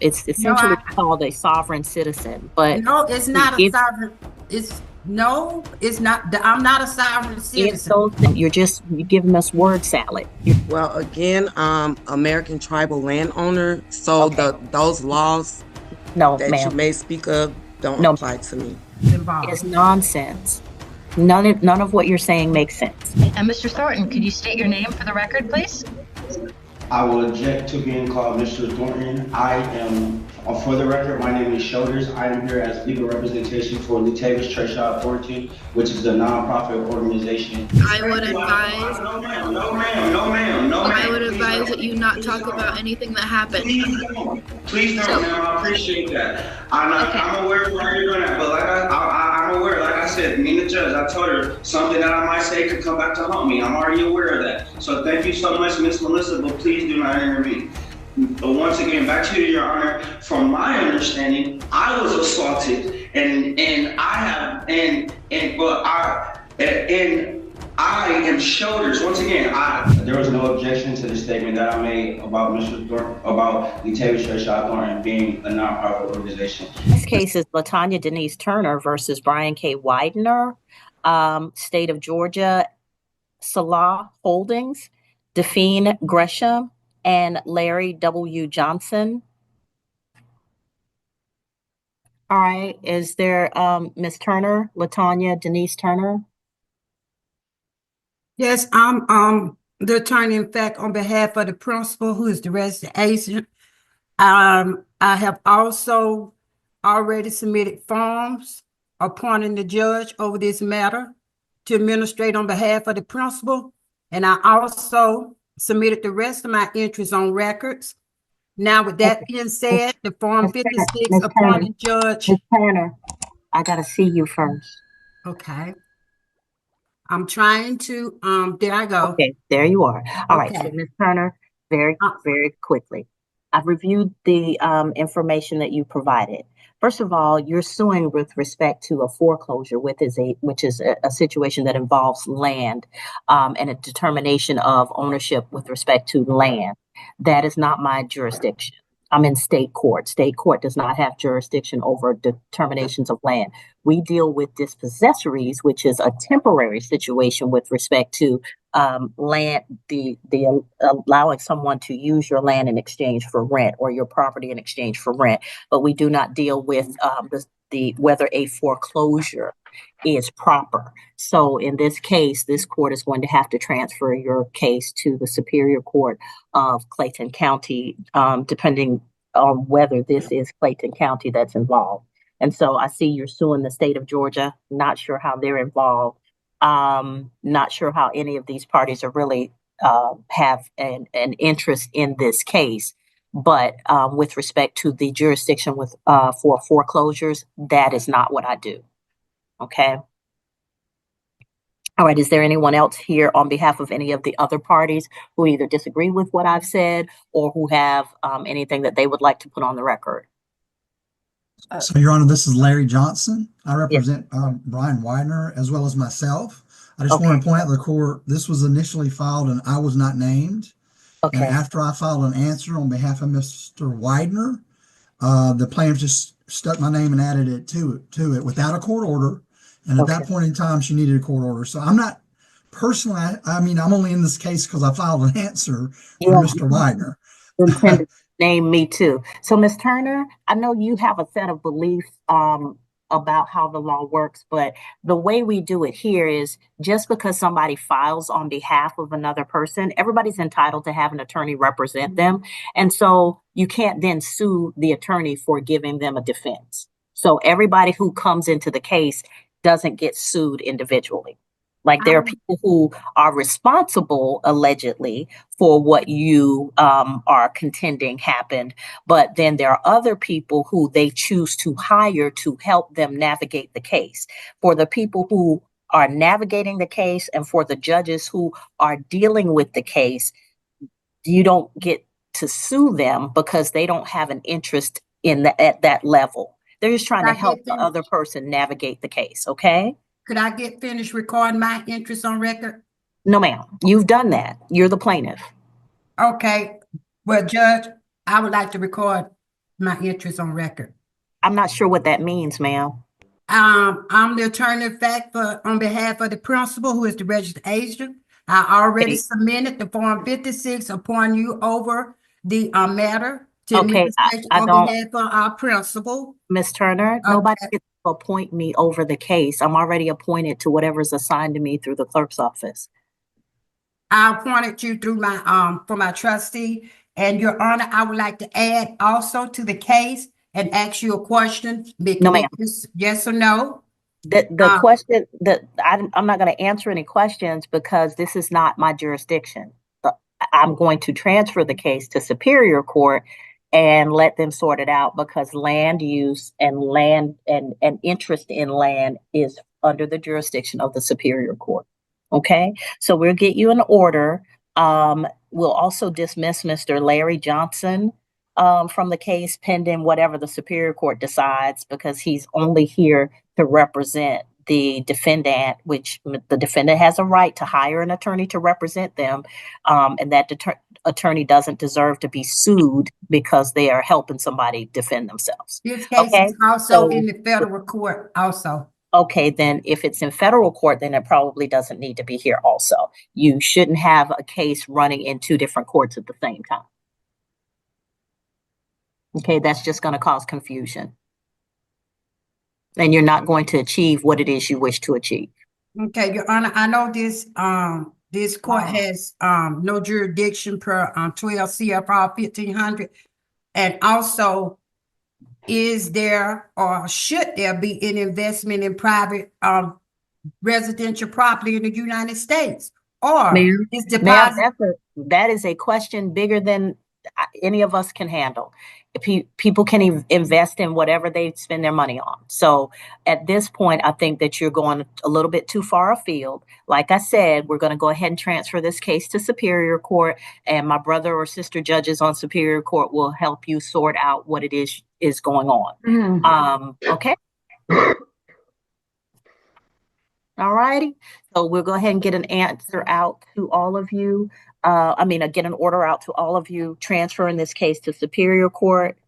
It's No, essentially called a sovereign citizen, but no, it's not a if sovereign. No, it's not. I'm not a sovereign citizen. those, you're giving us word salad. Well, again, American tribal landowner. So Okay. those laws No, that you ma'am. may speak of don't No, apply to me. it's nonsense. None of what you're saying makes sense. And Mr. Thornton, could you state your name for the record, please? I will object to being called Mr. Thornton. I am, for the record, my name is Shoulders. I am here as legal representation for Latavis Trashad Thornton, which is a nonprofit organization. I would advise. No ma'am, no ma'am, no ma'am, no ma'am. I would advise that you not talk about anything that happened. Please don't, ma'am. I appreciate that. I'm aware of why you're doing that, but I'm aware. Like I said, me and the judge, I told her something that I might say could come back to haunt me. I'm already aware of that. So thank you so much, Miss Melissa, but please do not intervene. But once again, back to you, Your Honor. From my understanding, I was assaulted, and I am Shoulders. Once again, there was no objection to the statement that I made about Mr. Thornton, about Latavis Trashad Thornton being a nonprofit organization. This case is Latanya Denise Turner versus Brian K. Widener, State of Georgia, Salah Holdings, Define Gresham, and Larry W. Johnson. All right, is there Ms. Turner, Latanya Denise Turner? Yes, I'm the attorney, in fact, on behalf of the principal, who is the resident agent. I have also already submitted forms appointing the judge over this matter to administrate on behalf of the principal. And I also submitted the rest of my entries on records. Now, with that being said, the Form 56 appointing judge. Ms. Turner, I gotta see you first. Okay. I'm trying to, there I go. Okay, there you are. All right, Okay. so Ms. Turner, very quickly. I've reviewed the information that you provided. First of all, you're suing with respect to a foreclosure, which is a situation that involves land and a determination of ownership with respect to land. That is not my jurisdiction. I'm in state court. State court does not have jurisdiction over determinations of land. We deal with dispossessories, which is a temporary situation with respect to land, the allowing someone to use your land in exchange for rent or your property in exchange for rent. But we do not deal with the whether a foreclosure is proper. So in this case, this court is going to have to transfer your case to the Superior Court of Clayton County, depending on whether this is Clayton County that's involved. And so I see you're suing the state of Georgia. Not sure how they're involved. Not sure how any of these parties are really have an interest in this case. But with respect to the jurisdiction with for foreclosures, that is not what I do. Okay. All right. Is there anyone else here on behalf of any of the other parties who either disagree with what I've said or who have anything that they would like to put on the record? So, Your Honor, this is Larry Johnson. I represent Brian Widener as well as myself. I just want to point out to the court, this was initially filed and I was not named. Okay. And after I filed an answer on behalf of Mr. Widener, the plaintiff just stuck my name and added it to it without a court order. And at that point in time, she needed a court order. So I'm not personally, I mean, I'm only in this case because I filed an answer for Mr. Widener. Name me too. So Ms. Turner, I know you have a set of beliefs about how the law works, but the way we do it here is just because somebody files on behalf of another person, everybody's entitled to have an attorney represent them. And so you can't then sue the attorney for giving them a defense. So everybody who comes into the case doesn't get sued individually. Like there are people who are responsible allegedly for what you are contending happened, but then there are other people who they choose to hire to help them navigate the case. For the people who are navigating the case and for the judges who are dealing with the case, you don't get to sue them because they don't have an interest in at that level. They're just trying to help the other person navigate the case, okay? Could I get finished recording my interest on record? No, ma'am. You've done that. You're the plaintiff. Okay. Well, Judge, I would like to record my interest on record. I'm not sure what that means, ma'am. I'm the attorney of fact on behalf of the principal, who is the registered agent. I already Okay. submitted the Form 56 upon you over the matter to Okay, administration I on don't- behalf of our principal. Ms. Turner, nobody gets to appoint me over the case. I'm already appointed to whatever's assigned to me through the clerk's office. I appointed you through my for my trustee, and Your Honor, I would like to add also to the case and ask you a question. No, ma'am. Yes or no? The question that I'm not going to answer any questions because this is not my jurisdiction. I'm going to transfer the case to Superior Court and let them sort it out because land use and land and interest in land is under the jurisdiction of the Superior Court. Okay, so we'll get you an order. We'll also dismiss Mr. Larry Johnson from the case pending whatever the Superior Court decides because he's only here to represent the defendant, which the defendant has a right to hire an attorney to represent them, and that attorney doesn't deserve to be sued because they are helping somebody defend themselves. This case is also in the federal court also. Okay, then if it's in federal court, then it probably doesn't need to be here also. You shouldn't have a case running in two different courts at the same time. Okay, that's just going to cause confusion. And you're not going to achieve what it is you wish to achieve. Okay, Your Honor, I know this court has no jurisdiction per 12 CFR 1500. And also, is there or should there be an investment in private residential property in the United States? Or is deposit? That is a question bigger than any of us can handle. People can invest in whatever they spend their money on. So at this point, I think that you're going a little bit too far afield. Like I said, we're going to go ahead and transfer this case to Superior Court, and my brother or sister judges on Superior Court will help you sort out what it is going on. Okay. All righty. So we'll go ahead and get an answer out to all of you. Get an order out to all of you transferring this case to Superior Court.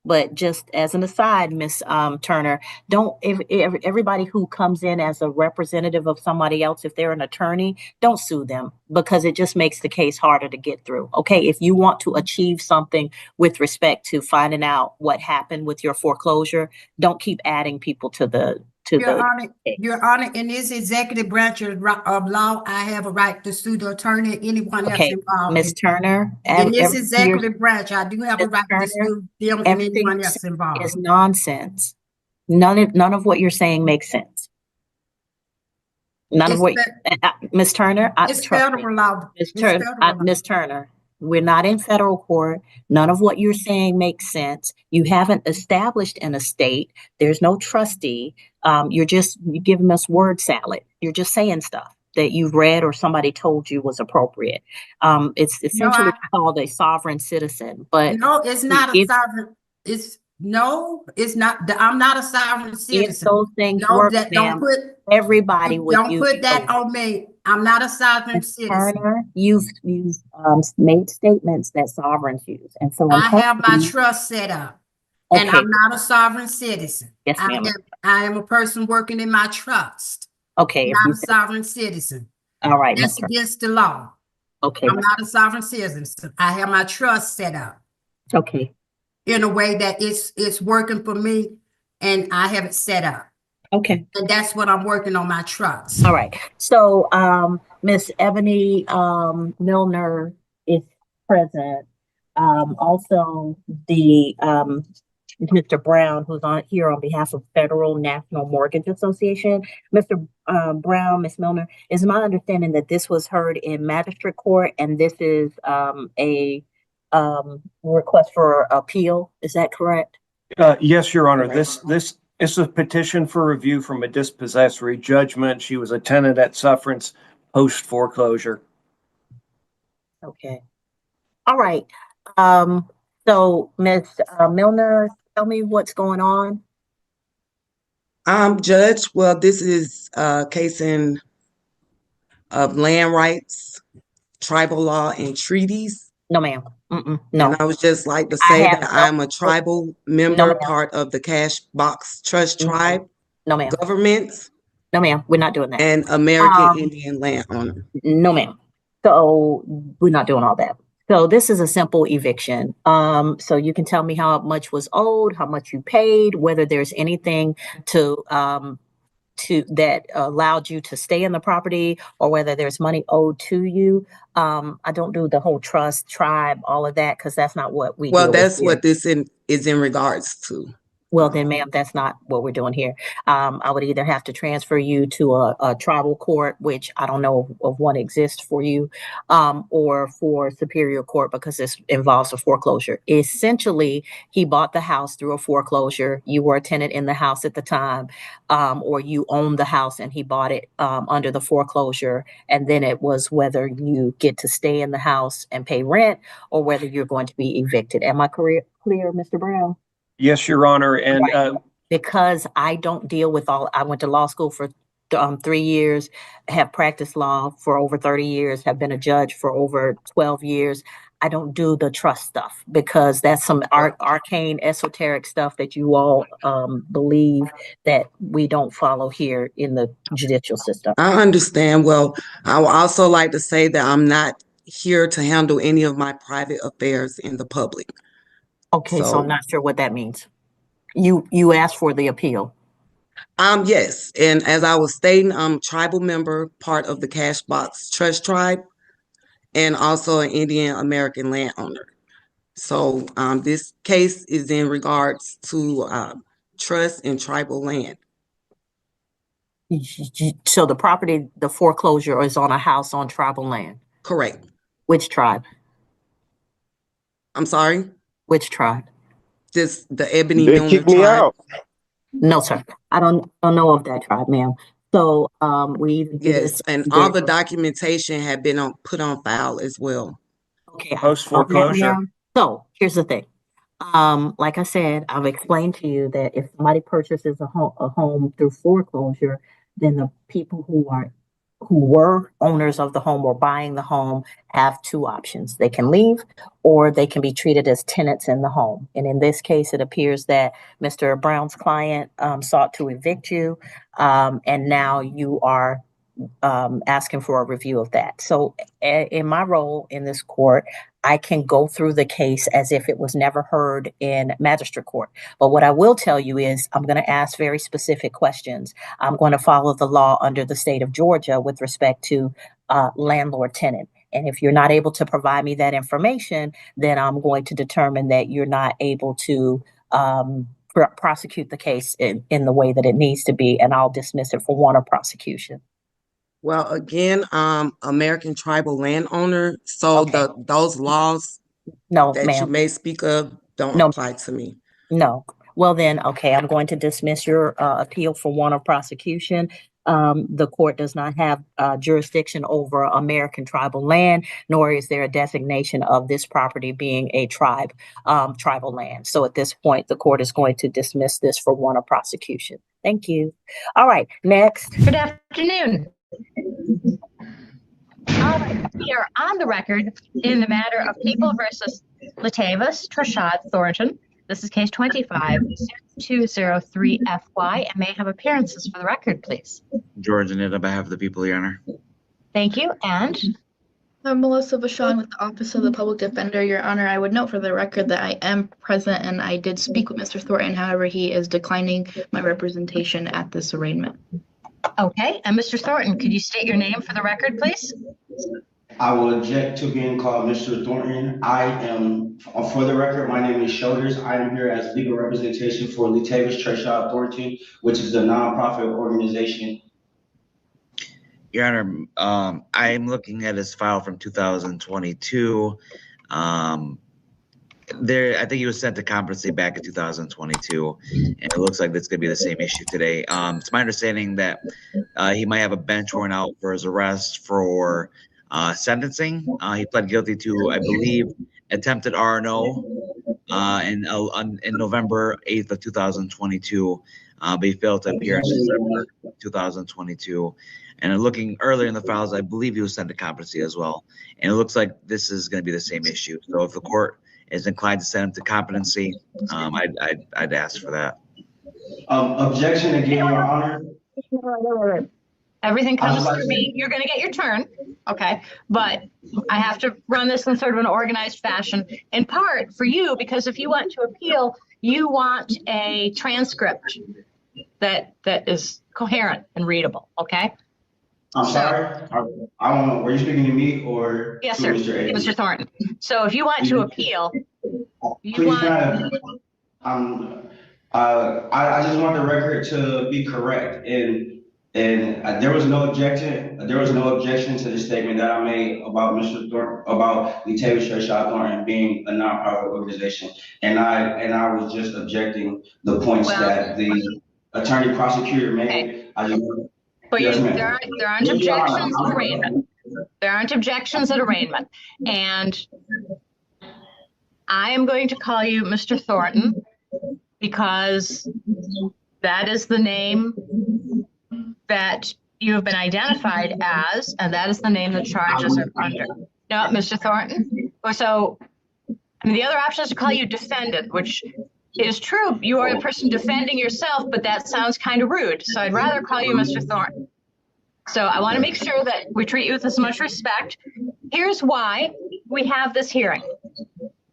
But just as an aside, Miss Turner, everybody who comes in as a representative of somebody else, if they're an attorney, don't sue them because it just makes the case harder to get through. Okay, if you want to achieve something with respect to finding out what happened with your foreclosure, don't keep adding people to the Your Honor, in this executive branch of law, I have a right to sue the attorney, anyone else involved. Ms. Turner, in this executive branch, I do have a right to sue them and anyone else involved. Is nonsense. None of what you're saying makes sense. None of what, Ms. Turner, it's federal law. Ms. Turner, we're not in federal court. None of what you're saying makes sense. You haven't established an estate. There's no trustee. You're giving us word salad. You're just saying stuff that you've read or somebody told you was appropriate. It's essentially called a sovereign citizen, but no, it's not a sovereign. It's not. I'm not a sovereign citizen. If those things work, don't put everybody with you. Don't put that on me. I'm not a sovereign citizen. Turner, you've made statements that sovereigns use, and so I have my trust set up, and I'm not a sovereign citizen. Yes, ma'am. I am a person working in my trust. Okay, not a sovereign citizen. All right, that's against the law. Okay, I'm not a sovereign citizen. So I have my trust set up. Okay. In a way that it's working for me, and I have it set up. Okay. And that's what I'm working on, my trust. All right. So Miss Ebony Milner is present. Also the Mr. Brown, who's on here on behalf of Federal National Mortgage Association. Mr. Brown, Miss Milner, is my understanding that this was heard in magistrate court, and this is a request for appeal. Is that correct? Yes, Your Honor. This is a petition for review from a dispossessory judgment. She was a tenant at sufferance post foreclosure. Okay. All right. So Ms. Milner, tell me what's going on. Judge, well, this is a case of land rights, tribal law, and treaties. No, ma'am. No, And I would just like to I say have that no, I'm a tribal no, member, ma'am. part of the Cash Box Trust No, Tribe, no, ma'am. governments, No, ma'am. We're not doing that. and American Um, Indian landowner. No, ma'am. So we're not doing all that. So this is a simple eviction. So you can tell me how much was owed, how much you paid, whether there's anything to that allowed you to stay in the property, or whether there's money owed to you. I don't do the whole trust, tribe, all of that, because that's not what we Well, deal with that's here. what this is in regards to. Well, then, ma'am, that's not what we're doing here. I would either have to transfer you to a tribal court, which I don't know of one exists for you, or for Superior Court, because this involves a foreclosure. Essentially, he bought the house through a foreclosure. You were a tenant in the house at the time, or you owned the house and he bought it under the foreclosure. And then it was whether you get to stay in the house and pay rent, or whether you're going to be evicted. Am I clear, Mr. Brown? Yes, Your Honor. And Right. Because I don't deal with I went to law school for 3 years, have practiced law for over 30 years, have been a judge for over 12 years. I don't do the trust stuff because that's some arcane, esoteric stuff that you all believe that we don't follow here in the judicial system. I understand. Well, I would also like to say that I'm not here to handle any of my private affairs in the public. Okay, so I'm not sure what that means. You asked for the appeal. Yes, and as I was stating, I'm a tribal member, part of the Cash Box Trust Tribe, and also an Indian American landowner. So this case is in regards to trust and tribal land. So the property, the foreclosure is on a house on tribal land? Correct. Which tribe? I'm sorry? Which tribe? Just the Ebony They Milner kicked me tribe. out. No, sir. I don't know of that tribe, ma'am. So we either do Yes, this. and all the documentation had been put on file as well. Okay. Post foreclosure. So here's the thing. Like I said, I've explained to you that if somebody purchases a home through foreclosure, then the people who were owners of the home or buying the home have two options. They can leave, or they can be treated as tenants in the home. And in this case, it appears that Mr. Brown's client sought to evict you, and now you are asking for a review of that. So in my role in this court, I can go through the case as if it was never heard in magistrate court. But what I will tell you is I'm going to ask very specific questions. I'm going to follow the law under the state of Georgia with respect to landlord tenant. And if you're not able to provide me that information, then I'm going to determine that you're not able to prosecute the case in the way that it needs to be, and I'll dismiss it for want of prosecution. Well, again, American tribal landowner. So Okay. those laws No, that you ma'am. may speak of don't No. apply to me. No. Well, then, okay, I'm going to dismiss your appeal for want of prosecution. The court does not have jurisdiction over American tribal land, nor is there a designation of this property being a tribal land. So at this point, the court is going to dismiss this for want of prosecution. Thank you. All right, next. Good afternoon. All right, we are on the record in the matter of People versus Latavis Trashad Thornton. This is case 25-203-FY, and may I have appearances for the record, please? George Annette on behalf of the people, Your Honor. Thank you. And I'm Melissa Vachon with the Office of the Public Defender, Your Honor. I would note for the record that I am present and I did speak with Mr. Thornton. However, he is declining my representation at this arraignment. okay, and Mr. Thornton, could you state your name for the record, please? I will object to being called Mr. Thornton. I am, for the record, my name is Shoulders. I am here as legal representation for Latavis Trashad Thornton, which is the nonprofit organization. Your Honor, I'm looking at his file from 2022. I think he was sent to competency back in 2022, and it looks like that's going to be the same issue today. It's my understanding that he might have a bench warrant out for his arrest for sentencing. He pled guilty to, I believe, attempted R&O in November 8th of 2022, but he failed to appear in December 2022. And looking earlier in the files, I believe he was sent to competency as well. And it looks like this is going to be the same issue. So if the court is inclined to send him to competency, I'd ask for that. Objection again, Your Honor. Everything comes through me. You're going to get your turn, okay? But I have to run this in sort of an organized fashion, in part for you, because if you want to appeal, you want a transcript that is coherent and readable, okay? I'm sorry. I don't know. Were you speaking to me or yes, to sir, Mr. A? Mr. Thornton. So if you want to appeal, I just want the record to be correct, and there was no objection. There was no objection to the statement that I made about Mr. Thornton, about Latavis Trashad Thornton being a nonprofit organization, and I was just objecting the points that the attorney prosecutor made. Okay. But yes, there aren't objections at arraignment. There aren't objections at arraignment. And I am going to call you Mr. Thornton because that is the name that you have been identified as, and that is the name the charges are under. No, Mr. Thornton. So, I mean, the other option is to call you defendant, which is true. You are the person defending yourself, but that sounds kind of rude. So I'd rather call you Mr. Thornton. So I want to make sure that we treat you with as much respect. Here's why we have this hearing.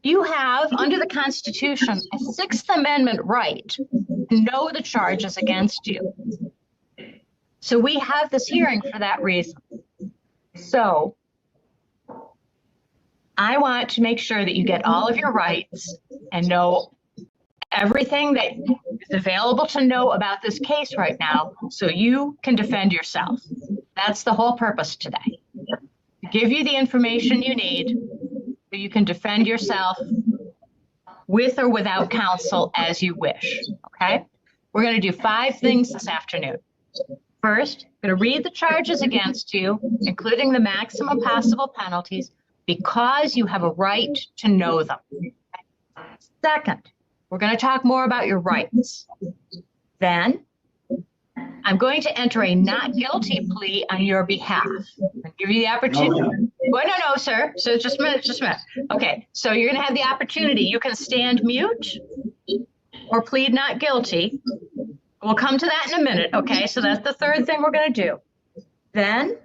You have, under the Constitution, a Sixth Amendment right to know the charges against you. So we have this hearing for that reason. So I want to make sure that you get all of your rights and know everything that is available to know about this case right now so you can defend yourself. That's the whole purpose today. To give you the information you need so you can defend yourself with or without counsel as you wish, okay? We're going to do 5 things this afternoon. First, I'm going to read the charges against you, including the maximum possible penalties, because you have a right to know them. Second, we're going to talk more about your rights. Then, I'm going to enter a not guilty plea on your behalf. I'll give you the opportunity. Well, no, sir. So just a minute. Okay, so you're going to have the opportunity. You can stand mute or plead not guilty. We'll come to that in a minute, okay? So that's the third thing we're going to do. Then,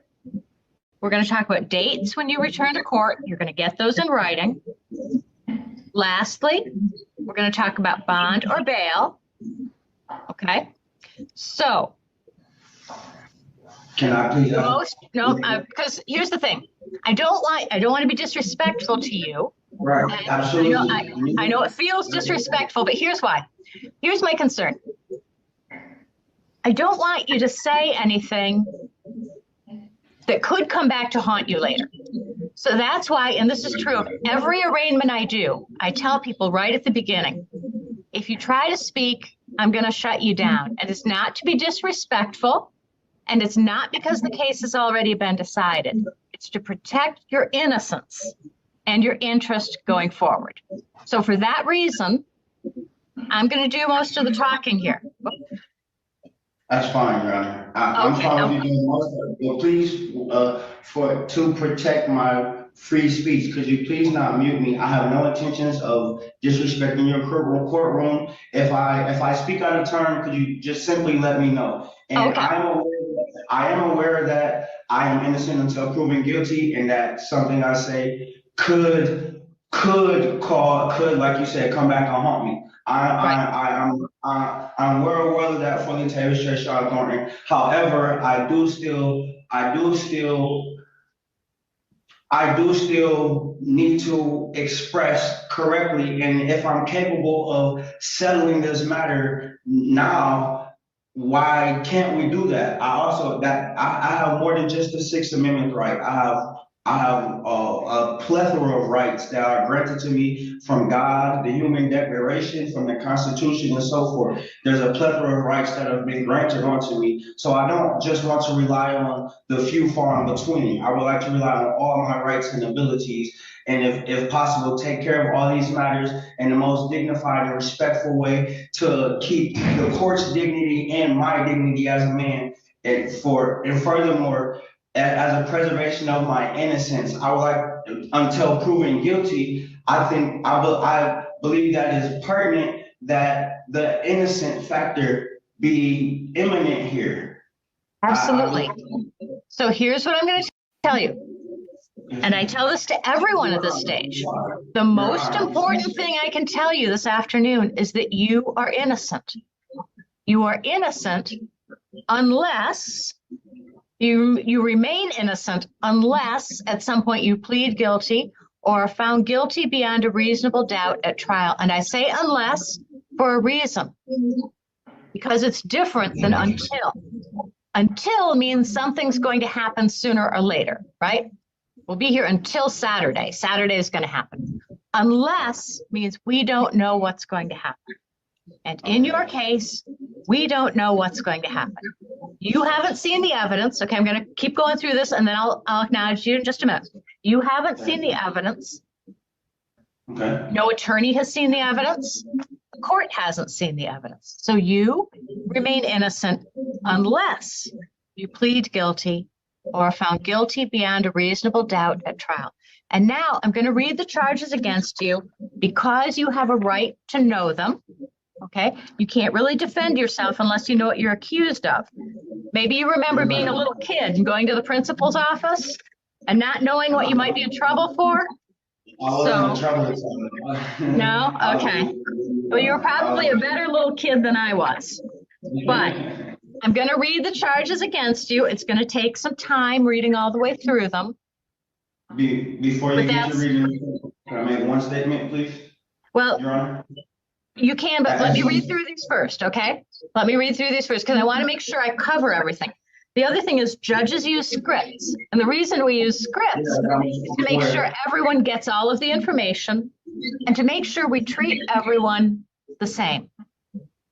we're going to talk about dates when you return to court. You're going to get those in writing. Lastly, we're going to talk about bond or bail. Okay, so can I please? Because here's the thing: I don't want to be disrespectful to you. Right, absolutely. I know it feels disrespectful, but here's why. Here's my concern. I don't want you to say anything that could come back to haunt you later. So that's why, and this is true of every arraignment I do, I tell people right at the beginning, if you try to speak, I'm going to shut you down. And it's not to be disrespectful, and it's not because the case has already been decided. It's to protect your innocence and your interest going forward. So for that reason, I'm going to do most of the talking here. That's fine, Your Honor. I'm fine with you doing most of it. But please, to protect my free speech, could you please not mute me? I have no intentions of disrespecting your courtroom. If I speak out of turn, could you just simply let me know? And I am aware that I am innocent until proven guilty, and that something I say could, like you said, come back and haunt me. I'm well aware of that for Latavis Trashad Thornton. However, I do still need to express correctly, and if I'm capable of settling this matter now, why can't we do that? I have more than just the Sixth Amendment right. I have a plethora of rights that are granted to me from God, the Human Declaration, from the Constitution, and so forth. There's a plethora of rights that have been granted onto me. So I don't just want to rely on the few far in between. I would like to rely on all my rights and abilities and if possible, take care of all these matters in the most dignified and respectful way to keep the court's dignity and my dignity as a man. And furthermore, as a preservation of my innocence, I would like, until proven guilty, I believe that is pertinent that the innocent factor be imminent here. Absolutely. So here's what I'm going to tell you. And I tell this to everyone at this stage. The most important thing I can tell you this afternoon is that you are innocent. You are innocent unless you remain innocent unless at some point you plead guilty or are found guilty beyond a reasonable doubt at trial. And I say unless for a reason, because it's different than until. Until means something's going to happen sooner or later, right? We'll be here until Saturday. Saturday is going to happen. Unless means we don't know what's going to happen. And in your case, we don't know what's going to happen. You haven't seen the evidence. Okay, I'm going to keep going through this and then I'll acknowledge you in just a minute. You haven't seen the evidence. Okay. No attorney has seen the evidence. The court hasn't seen the evidence. So you remain innocent unless you plead guilty or are found guilty beyond a reasonable doubt at trial. And now I'm going to read the charges against you because you have a right to know them. Okay, you can't really defend yourself unless you know what you're accused of. Maybe you remember being a little kid and going to the principal's office and not knowing what you might be in trouble for. No? Okay. Well, you were probably a better little kid than I was. But I'm going to read the charges against you. It's going to take some time reading all the way through them. Before you get to reading, can I make one statement, please? Well, Your Honor? You can, but let me read through these first, okay? Let me read through these first because I want to make sure I cover everything. The other thing is judges use scripts. And the reason we use scripts is to make sure everyone gets all of the information and to make sure we treat everyone the same.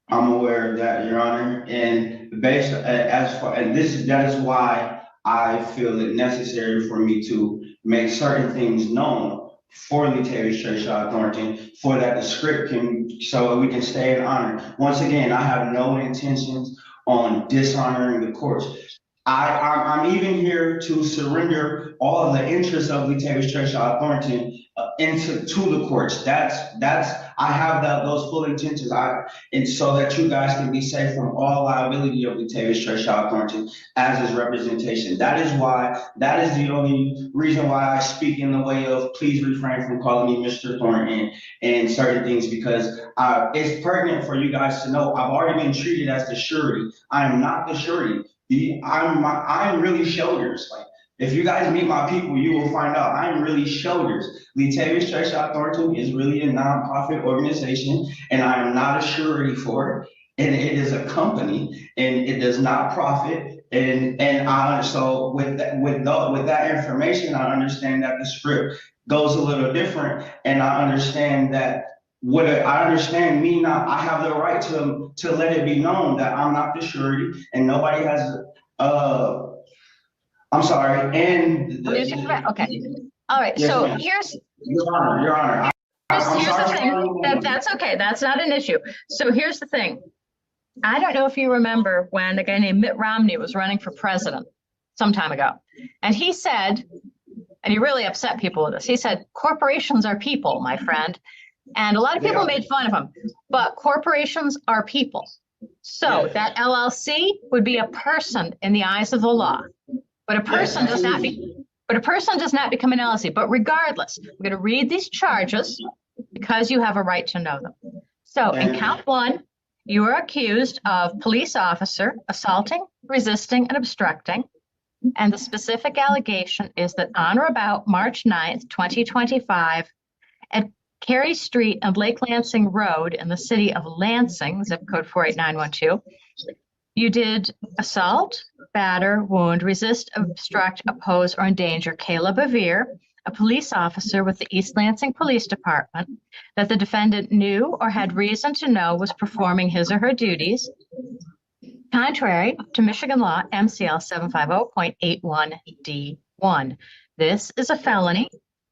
I'm aware of that, Your Honor. And that is why I feel it necessary for me to make certain things known for Latavis Trashad Thornton, for that the script so we can stay in honor. Once again, I have no intentions on dishonoring the courts. I'm even here to surrender all of the interests of Latavis Trashad Thornton to the courts. I have those full intentions. And so that you guys can be safe from all liability of Latavis Trashad Thornton as his representation. That is the only reason why I speak in the way of please refrain from calling me Mr. Thornton and certain things, because it's pertinent for you guys to know I've already been treated as the surety. I am not the surety. I'm really shoulders. Like, if you guys meet my people, you will find out I'm really shoulders. Latavis Trashad Thornton is really a nonprofit organization, and I am not a surety for it. And it is a company, and it does not profit. So with that information, I understand that the script goes a little different, and I understand that. I have the right to let it be known that I'm not the surety and nobody has, I'm sorry. And okay. All right. Yes, So ma'am. here's Your Honor. here's the thing. That's okay. That's not an issue. So here's the thing. I don't know if you remember when a guy named Mitt Romney was running for president some time ago. And he said, and he really upset people with this. He said, corporations are people, my friend. And a lot of people made fun of him, but corporations are people. So that LLC would be a person in the eyes of the law, but a person does not become an LLC. But regardless, we're going to read these charges because you have a right to know them. So in count 1, you are accused of police officer assaulting, resisting, and obstructing. And the specific allegation is that on or about March 9th, 2025, at Carey Street and Lake Lansing Road in the city of Lansing, zip code 48912, you did assault, batter, wound, resist, obstruct, oppose, or endanger Kayla Bevere, a police officer with the East Lansing Police Department, that the defendant knew or had reason to know was performing his or her duties, contrary to Michigan law MCL 750.81D1. This is a felony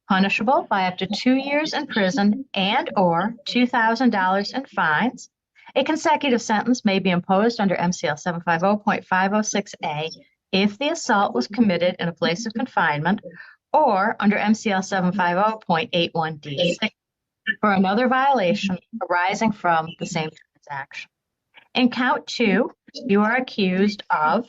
punishable by up to 2 years in prison and or $2,000 in fines. A consecutive sentence may be imposed under MCL 750.506A if the assault was committed in a place of confinement, or under MCL 750.81D6 for another violation arising from the same transaction. In count 2, you are accused of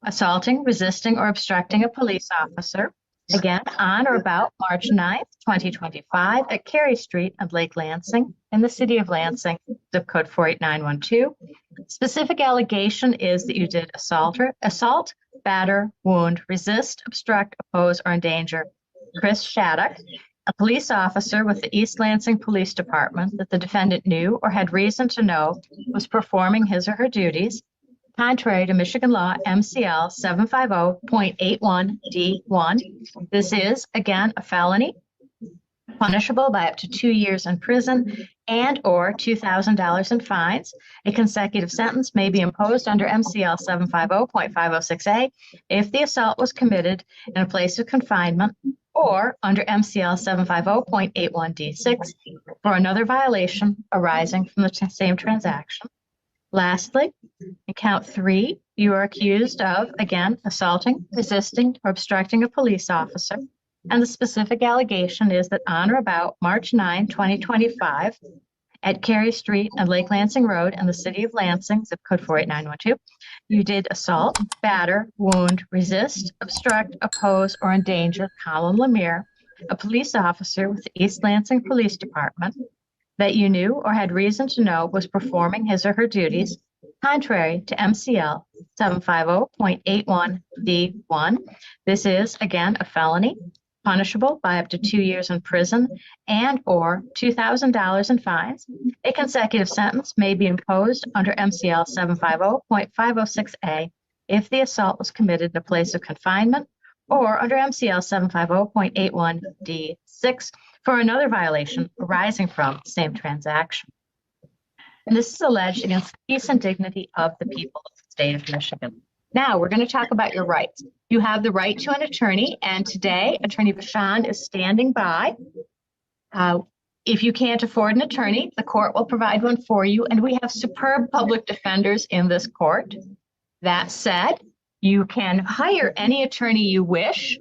assaulting, resisting, or obstructing a police officer, again, on or about March 9th, 2025 at Cary Street and Lake Lansing in the city of Lansing, zip code 48912. Specific allegation is that you did assault, batter, wound, resist, obstruct, oppose, or endanger Chris Shattuck, a police officer with the East Lansing Police Department that the defendant knew or had reason to know was performing his or her duties contrary to Michigan law MCL 750.81D1. This is, again, a felony, punishable by up to 2 years in prison and or $2,000 in fines. A consecutive sentence may be imposed under MCL 750.506A if the assault was committed in a place of confinement, or under MCL 750.81D6 for another violation arising from the same transaction. Lastly, in count 3, you are accused of, again, assaulting, resisting, or obstructing a police officer. And the specific allegation is that on or about March 9, 2025, at Cary Street and Lake Lansing Road in the city of Lansing, zip code 48912, you did assault, batter, wound, resist, obstruct, oppose, or endanger Colin Lemire, a police officer with the East Lansing Police Department, that you knew or had reason to know was performing his or her duties contrary to MCL 750.81D1. This is, again, a felony, punishable by up to 2 years in prison and or $2,000 in fines. A consecutive sentence may be imposed under MCL 750.506A if the assault was committed in a place of confinement, or under MCL 750.81D6 for another violation arising from the same transaction. And this is alleged against the peace and dignity of the people of the state of Michigan. Now we're going to talk about your rights. You have the right to an attorney, and today Attorney Vachon is standing by. If you can't afford an attorney, the court will provide one for you, and we have superb public defenders in this court. That said, you can hire any attorney you wish.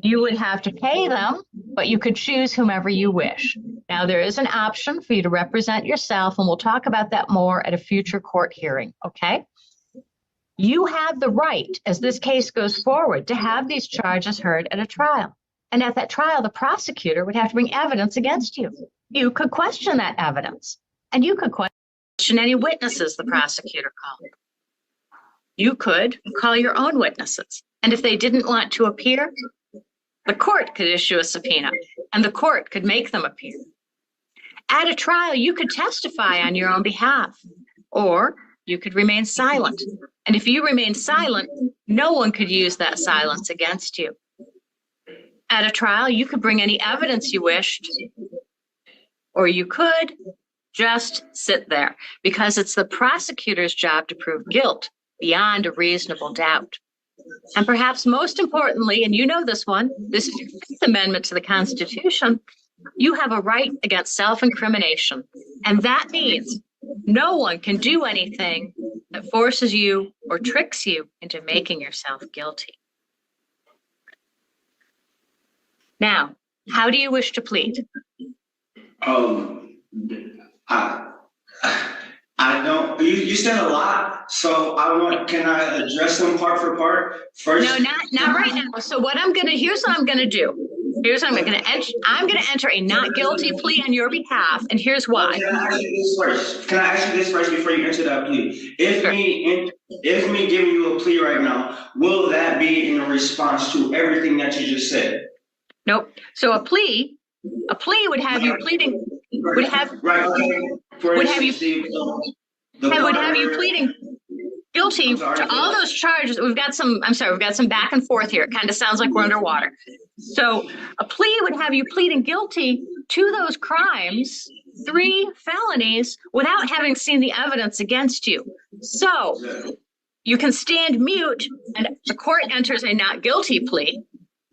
You would have to pay them, but you could choose whomever you wish. Now, there is an option for you to represent yourself, and we'll talk about that more at a future court hearing, okay? You have the right, as this case goes forward, to have these charges heard at a trial. And at that trial, the prosecutor would have to bring evidence against you. You could question that evidence, and you could question any witnesses the prosecutor called. You could call your own witnesses, and if they didn't want to appear, the court could issue a subpoena, and the court could make them appear. At a trial, you could testify on your own behalf, or you could remain silent. And if you remain silent, no one could use that silence against you. At a trial, you could bring any evidence you wished, or you could just sit there, because it's the prosecutor's job to prove guilt beyond a reasonable doubt. And perhaps most importantly, and you know this one, this is your Fifth Amendment to the Constitution, you have a right against self-incrimination. And that means no one can do anything that forces you or tricks you into making yourself guilty. Now, how do you wish to plead? I don't. You said a lot, so can I address them part for part first? No, not right now. So here's what I'm gonna do. Here's what I'm gonna enter. I'm gonna enter a not guilty plea on your behalf, and here's why. Can I ask you this first before you enter that plea? If me giving you a plea right now, will that be in response to everything that you just said? Nope. So a plea would have you pleading. Would have you pleading guilty to all those charges. We've got some back and forth here. It kind of sounds like we're underwater. So a plea would have you pleading guilty to those crimes, 3 felonies, without having seen the evidence against you. So you can stand mute and the court enters a not guilty plea,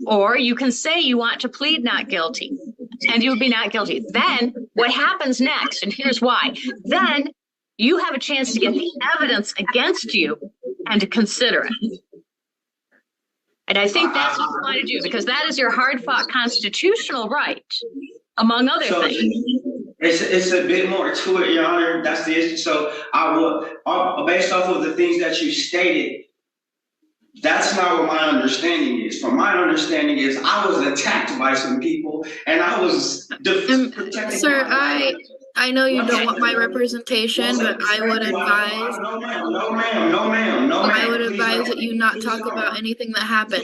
Or you can say you want to plead not guilty, and you would be not guilty. Then what happens next, and here's why, then you have a chance to get the evidence against you and to consider it. And I think that's what you want to do, because that is your hard-fought constitutional right, among other things. It's a bit more to it, Your Honor. That's the issue. So I will, based off of the things that you stated, that's not what my understanding is. From my understanding is I was attacked by some people, and I was protecting. Sir, I know you don't want my representation, but I would advise. No, ma'am. No, ma'am. No, ma'am. No, ma'am. I would advise that you not talk about anything that happened.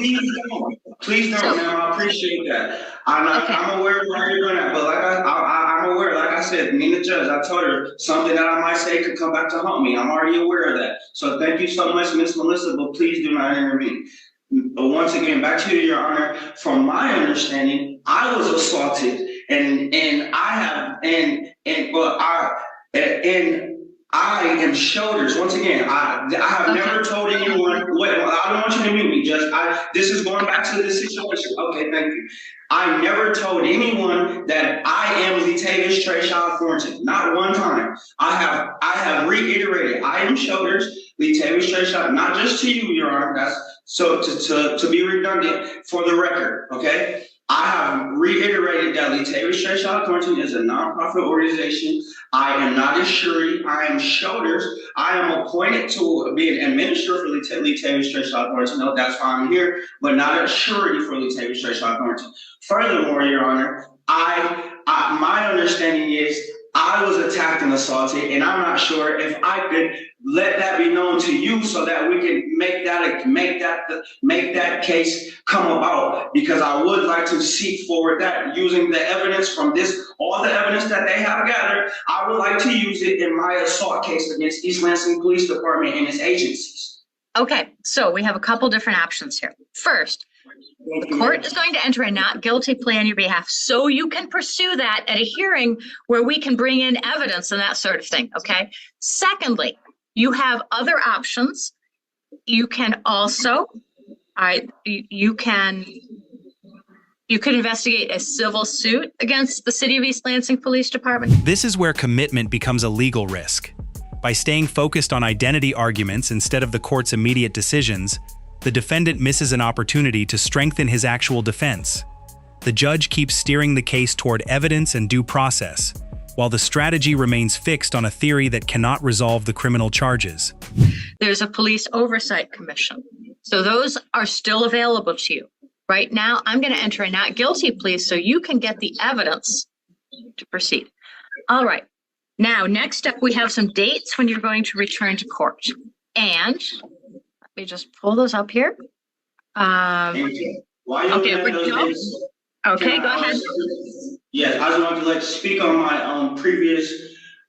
Please don't, ma'am. I appreciate that. I'm aware of where you're going at, but I'm aware. Like I said, me and the judge, I told her something that I might say could come back to haunt me. I'm already aware of that. So thank you so much, Miss Melissa, but please do not intervene. But once again, back to you, Your Honor. From my understanding, I was assaulted, and I am shoulders. Once again, I have never told anyone. I don't want you to mute me, Judge. This is going back to this situation. Okay, thank you. I never told anyone that I am Latavis Trashad Thornton. Not one time. I have reiterated. I am shoulders, Latavis Trashad. Not just to you, Your Honor. That's so to be redundant for the record. Okay. I have reiterated that Latavis Trashad Thornton is a nonprofit organization. I am not a surety. I am shoulders. I am appointed to be an administrator for Latavis Trashad Thornton. No, that's why I'm here, but not a surety for Latavis Trashad Thornton. Furthermore, Your Honor, my understanding is I was attacked and assaulted, and I'm not sure if I could let that be known to you so that we can make that case come about, because I would like to seek forward that using the evidence from all the evidence that they have gathered. I would like to use it in my assault case against East Lansing Police Department and its agencies. Okay, so we have a couple different options here. First, the court is going to enter a not guilty plea on your behalf, so you can pursue that at a hearing where we can bring in evidence and that sort of thing, okay? Secondly, you have other options. You can also, you could investigate a civil suit against the City of East Lansing Police Department. This is where commitment becomes a legal risk. By staying focused on identity arguments instead of the court's immediate decisions, the defendant misses an opportunity to strengthen his actual defense. The judge keeps steering the case toward evidence and due process, while the strategy remains fixed on a theory that cannot resolve the criminal charges. There's a police oversight commission, so those are still available to you. Right now, I'm going to enter a not guilty plea so you can get the evidence to proceed. All right. Now, next up, we have some dates when you're going to return to court. And let me just pull those up here. Okay, go ahead. Yes, I just wanted to speak on my previous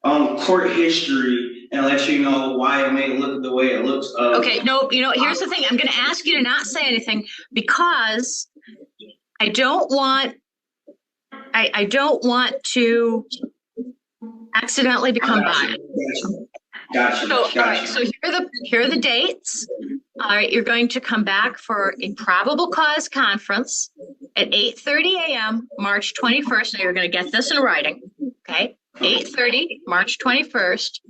court history and let you know why it may look the way it looks. Okay, no, here's the thing. I'm going to ask you to not say anything because I don't want to accidentally become biased. Gotcha. So, all right, so here are the dates. All right, you're going to come back for a probable cause conference at 8:30 a.m. March 21st. Now you're going to get this in writing, okay? 8:30, March 21st,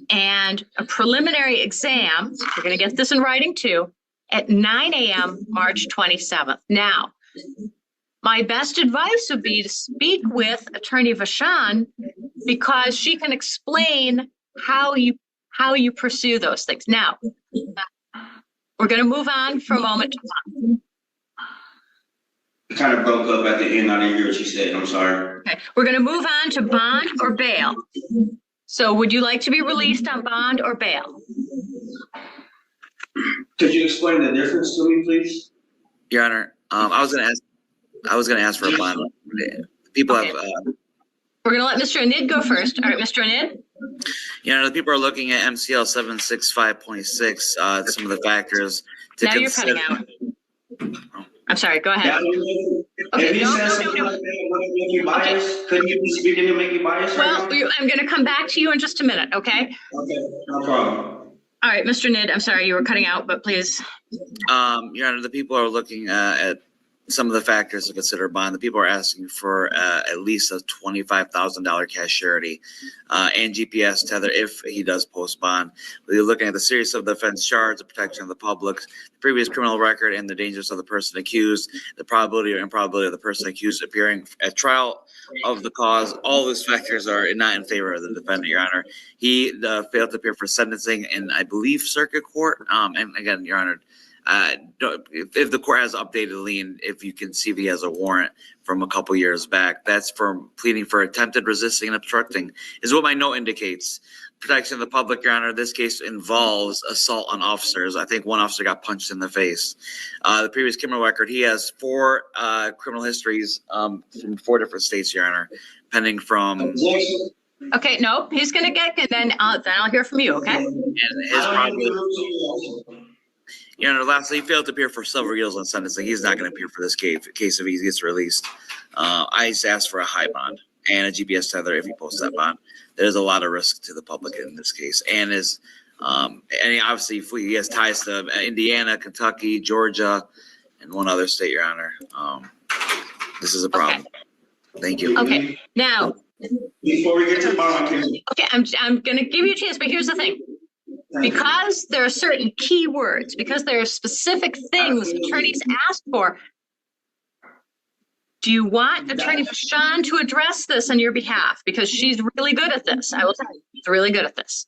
and a preliminary exam. You're going to get this in writing too at 9 a.m. March 27th. Now, my best advice would be to speak with Attorney Vachon because she can explain how you pursue those things. Now, we're going to move on for a moment to bond. It kind of broke up at the end. I didn't hear what you said. I'm sorry. Okay, we're going to move on to bond or bail. So would you like to be released on bond or bail? Could you explain the difference to me, please? Your Honor, I was going to ask for a bond. People okay. We're going to let Mr. Anid go first. All right, Mr. Anid. You know, the people are looking at MCL 765.6, some of the factors to now consider. You're cutting out. I'm sorry, go ahead. Okay, if he says something like that, would it make you biased? Couldn't you be speaking to make you biased? Well, I'm going to come back to you in just a minute, okay? Okay, no problem. All right, Mr. Nid, I'm sorry, you were cutting out, but please. Your Honor, the people are looking at some of the factors to consider bond. The people are asking for at least a $25,000 cash surety and GPS tether if he does post bond. We're looking at the seriousness of the offense charge, the protection of the public, the previous criminal record, and the dangers of the person accused, the probability or improbability of the person accused appearing at trial of the cause. All those factors are not in favor of the defendant, Your Honor. He failed to appear for sentencing in, I believe, circuit court. And again, Your Honor, if the court has updated lien, if you can see if he has a warrant from a couple years back, that's for pleading for attempted resisting and obstructing, is what my note indicates. Protection of the public, Your Honor. This case involves assault on officers. I think one officer got punched in the face. The previous criminal record, he has 4 criminal histories from 4 different states, Your Honor, pending from. Okay, no, he's gonna get, and then I'll hear from you, okay? And his probably. Your Honor, lastly, he failed to appear for several years on sentencing. He's not going to appear for this case if he gets released. I just asked for a high bond and a GPS tether if he posts that bond. There's a lot of risk to the public in this case, and he obviously he has ties to Indiana, Kentucky, Georgia, and one other state, Your Honor. This is a problem. Okay. Thank you. Okay, now. Before we get to bond, okay, I'm going to give you a chance, but here's the thing. Because there are certain key words, because there are specific things attorneys ask for, do you want Attorney Trashad to address this on your behalf? Because she's really good at this. I will tell you, she's really good at this.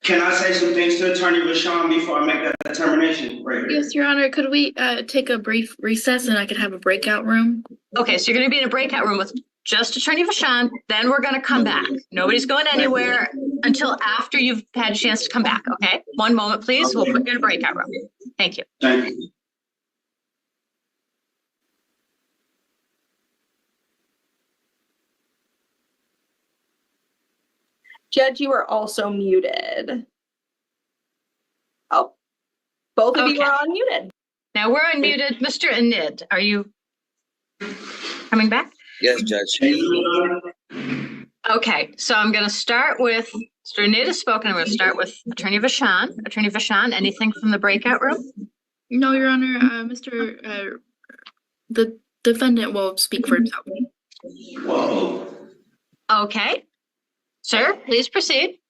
Can I say some things to Attorney Trashad before I make that determination? Right. Yes, Your Honor. Could we take a brief recess and I could have a breakout room? Okay, so you're going to be in a breakout room with just Attorney Trashad, then we're going to come back. Nobody's going anywhere until after you've had a chance to come back, okay? One moment, please. We'll put you in a breakout room. Thank you. Thank you. Judge, you are also muted. Oh, both of you are unmuted. Now we're unmuted. Mr. Anid, are you coming back? Yes, Judge. Okay, so I'm going to start with Mr. Anid has spoken. I'm going to start with Attorney Trashad. Attorney Trashad, anything from the breakout room? No, Your Honor. The defendant will speak for himself. Whoa. Okay. Sir, please proceed.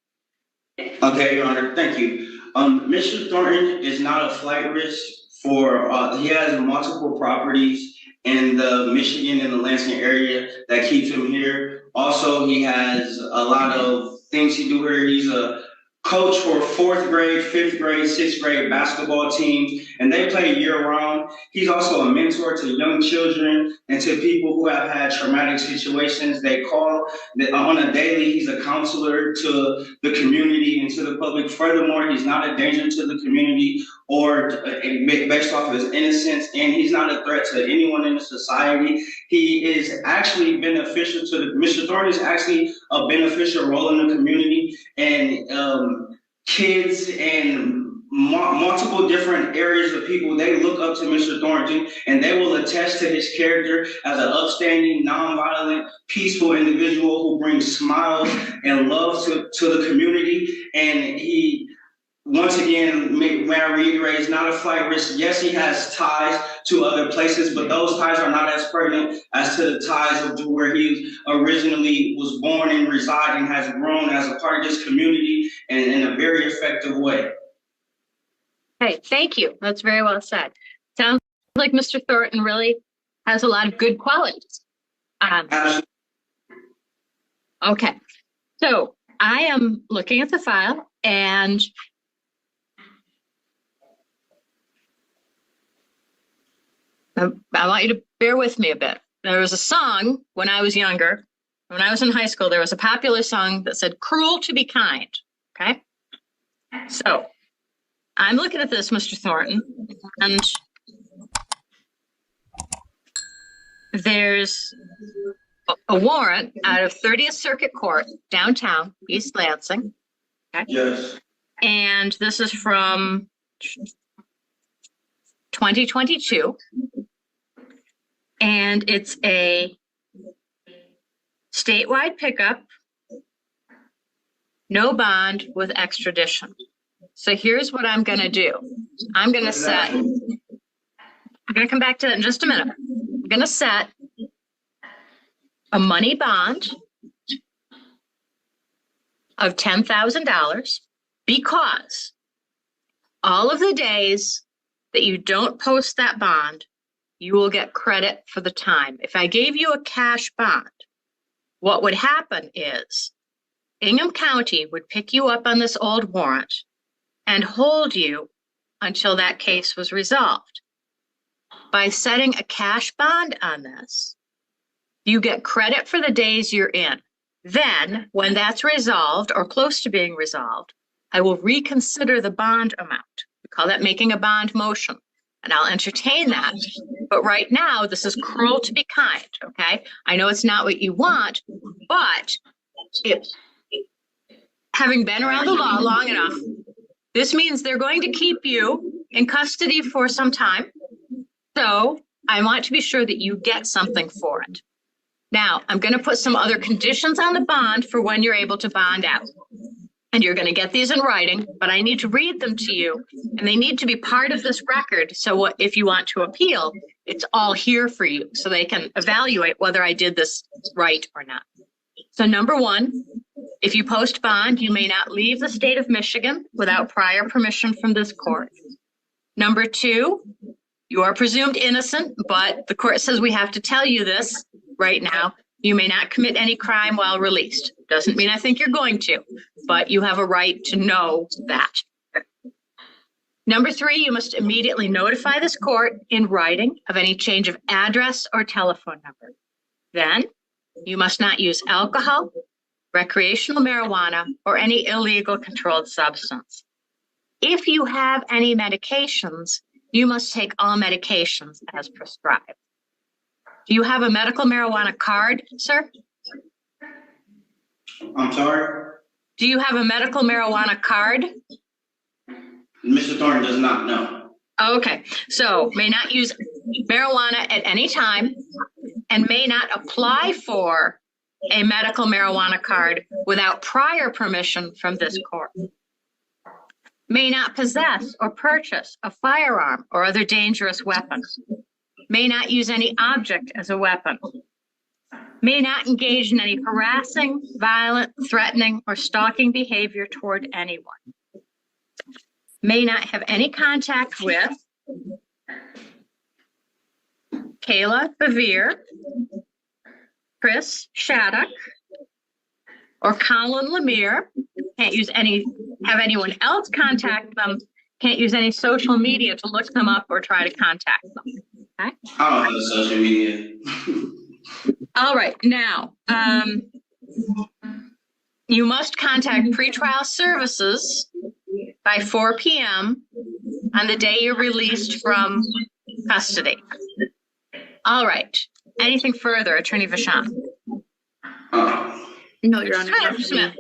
Okay, Your Honor, thank you. Mr. Thornton is not a flight risk for, he has multiple properties in the Michigan and the Lansing area that keeps him here. Also, he has a lot of things he do here. He's a coach for 4th grade, 5th grade, 6th grade basketball teams, and they play year round. He's also a mentor to young children and to people who have had traumatic situations. They call on a daily. He's a counselor to the community and to the public. Furthermore, he's not a danger to the community or based off of his innocence, and he's not a threat to anyone in the society. He is actually beneficial to Mr. Thornton is actually a beneficial role in the community, and kids and multiple different areas of people, they look up to Mr. Thornton, and they will attest to his character as an upstanding, nonviolent, peaceful individual who brings smiles and love to the community. And he, once again, may I reiterate, is not a flight risk. Yes, he has ties to other places, but those ties are not as pertinent as to the ties of where he originally was born and reside and has grown as a part of this community and in a very effective way. Hey, thank you. That's very well said. Sounds like Mr. Thornton really has a lot of good qualities. Okay, so I am looking at the file, and I want you to bear with me a bit. There was a song when I was younger, when I was in high school, there was a popular song that said, "Cruel to be kind," okay? So I'm looking at this, Mr. Thornton, and there's a warrant out of 30th Circuit Court, downtown, East Lansing. Okay? Yes. And this is from 2022. And it's a statewide pickup, no bond with extradition. So here's what I'm going to do. I'm going to set I'm going to come back to that in just a minute. I'm going to set a money bond of $10,000 because all of the days that you don't post that bond, you will get credit for the time. If I gave you a cash bond, what would happen is Ingham County would pick you up on this old warrant and hold you until that case was resolved. By setting a cash bond on this, you get credit for the days you're in. Then, when that's resolved or close to being resolved, I will reconsider the bond amount. We call that making a bond motion, and I'll entertain that. But right now, this is cruel to be kind, okay? I know it's not what you want, but having been around the law long enough, this means they're going to keep you in custody for some time. So I want to be sure that you get something for it. Now, I'm going to put some other conditions on the bond for when you're able to bond out. And you're going to get these in writing, but I need to read them to you, and they need to be part of this record. So if you want to appeal, it's all here for you so they can evaluate whether I did this right or not. So number one, if you post bond, you may not leave the state of Michigan without prior permission from this court. Number two, you are presumed innocent, but the court says we have to tell you this right now. You may not commit any crime while released. Doesn't mean I think you're going to, but you have a right to know that. Number three, you must immediately notify this court in writing of any change of address or telephone number. Then you must not use alcohol, recreational marijuana, or any illegal controlled substance. If you have any medications, you must take all medications as prescribed. Do you have a medical marijuana card, sir? I'm sorry? Do you have a medical marijuana card? Mr. Thornton does not know. Okay, so may not use marijuana at any time and may not apply for a medical marijuana card without prior permission from this court. May not possess or purchase a firearm or other dangerous weapon. May not use any object as a weapon. May not engage in any harassing, violent, threatening, or stalking behavior toward anyone. May not have any contact with Kayla Bevere, Chris Shattuck, or Colin Lemire. Can't use have anyone else contact them. Can't use any social media to look them up or try to contact them. Okay? I don't have social media. All right, now, you must contact pretrial services by 4 p.m. on the day you're released from custody. All right, anything further, Attorney Vachon? No, Your Honor.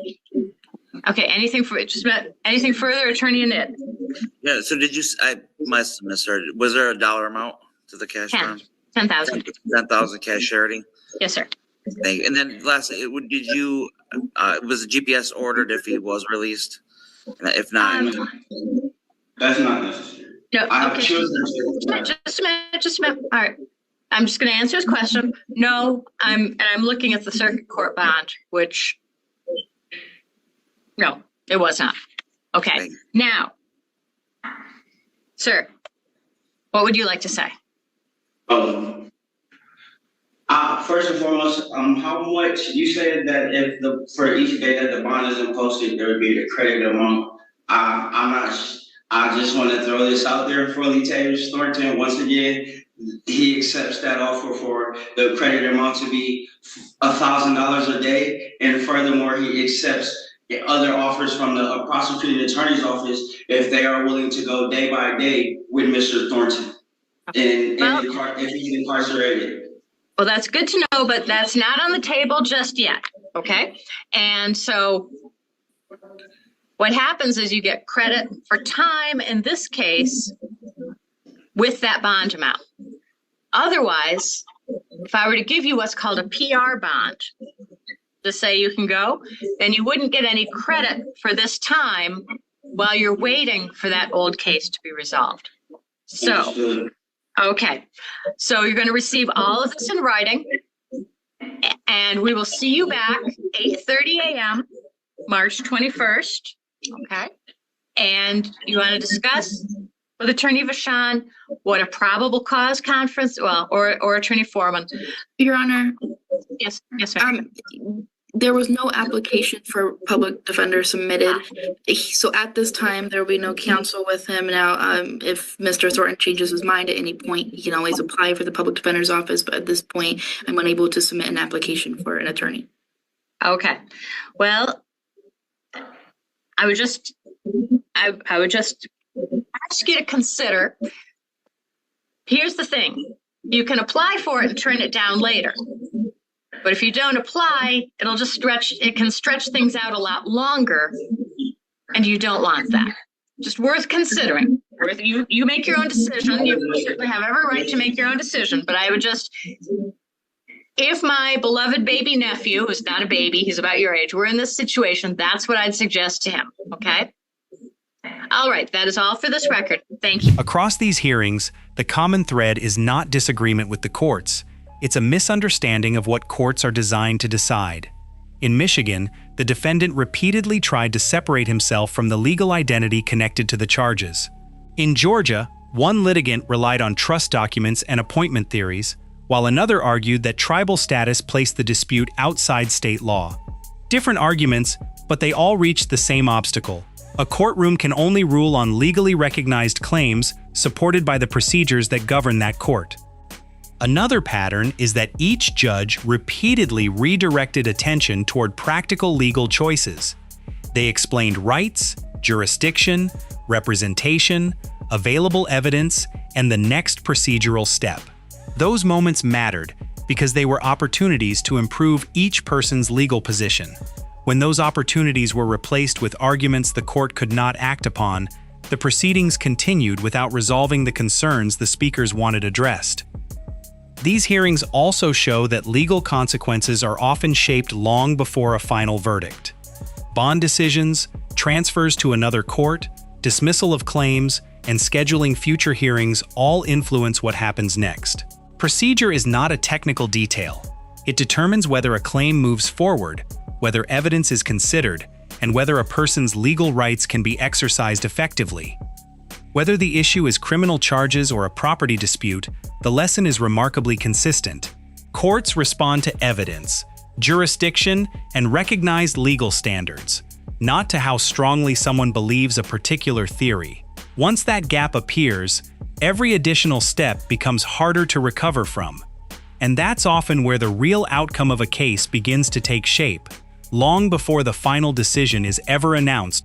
Okay, anything further, Attorney Annette? Yeah, so I must have misheard. Was there a dollar amount to the cash bond? 10,000. 10,000 cash charity? Yes, sir. Thank you. And then lastly, was the GPS ordered if he was released? If not, That's not necessary. No, I have okay. children. Just a minute. All right. I'm just going to answer his question. No, I'm looking at the circuit court bond, which, no, it was not. Okay. Now, sir, what would you like to say? First and foremost, how much you said that for each day that the bond isn't posted, there would be a credit amount. I just want to throw this out there for Latavis Thornton. Once again, he accepts that offer for the credit amount to be $1,000 a day, and furthermore, he accepts other offers from the prosecuting attorney's office if they are willing to go day by day with Mr. Thornton, if he's incarcerated. Well, that's good to know, but that's not on the table just yet, okay? And so what happens is you get credit for time in this case with that bond amount. Otherwise, if I were to give you what's called a PR bond to say you can go, then you wouldn't get any credit for this time while you're waiting for that old case to be resolved. So Okay, so you're going to receive all of this in writing, and we will see you back 8:30 a.m., March 21st, okay? And you want to discuss with Attorney Vachon what a probable cause conference, well, or Attorney Foreman. Your Honor, Yes, ma'am. there was no application for public defender submitted. So at this time, there will be no counsel with him. Now, if Mr. Thornton changes his mind at any point, he can always apply for the public defender's office. But at this point, I'm unable to submit an application for an attorney. Okay, well, I would just ask you to consider, here's the thing, you can apply for it and turn it down later. But if you don't apply, it can stretch things out a lot longer, and you don't want that. Just worth considering. You make your own decision. You certainly have every right to make your own decision, but I would just, if my beloved baby nephew, who's not a baby, he's about your age, we're in this situation, that's what I'd suggest to him, okay? All right, that is all for this record. Thank you. Across these hearings, the common thread is not disagreement with the courts. It's a misunderstanding of what courts are designed to decide. In Michigan, the defendant repeatedly tried to separate himself from the legal identity connected to the charges. In Georgia, one litigant relied on trust documents and appointment theories, while another argued that tribal status placed the dispute outside state law. Different arguments, but they all reached the same obstacle. A courtroom can only rule on legally recognized claims supported by the procedures that govern that court. Another pattern is that each judge repeatedly redirected attention toward practical legal choices. They explained rights, jurisdiction, representation, available evidence, and the next procedural step. Those moments mattered because they were opportunities to improve each person's legal position. When those opportunities were replaced with arguments the court could not act upon, the proceedings continued without resolving the concerns the speakers wanted addressed. These hearings also show that legal consequences are often shaped long before a final verdict. Bond decisions, transfers to another court, dismissal of claims, and scheduling future hearings all influence what happens next. Procedure is not a technical detail. It determines whether a claim moves forward, whether evidence is considered, and whether a person's legal rights can be exercised effectively. Whether the issue is criminal charges or a property dispute, the lesson is remarkably consistent. Courts respond to evidence, jurisdiction, and recognized legal standards, not to how strongly someone believes a particular theory. Once that gap appears, every additional step becomes harder to recover from. And that's often where the real outcome of a case begins to take shape, long before the final decision is ever announced.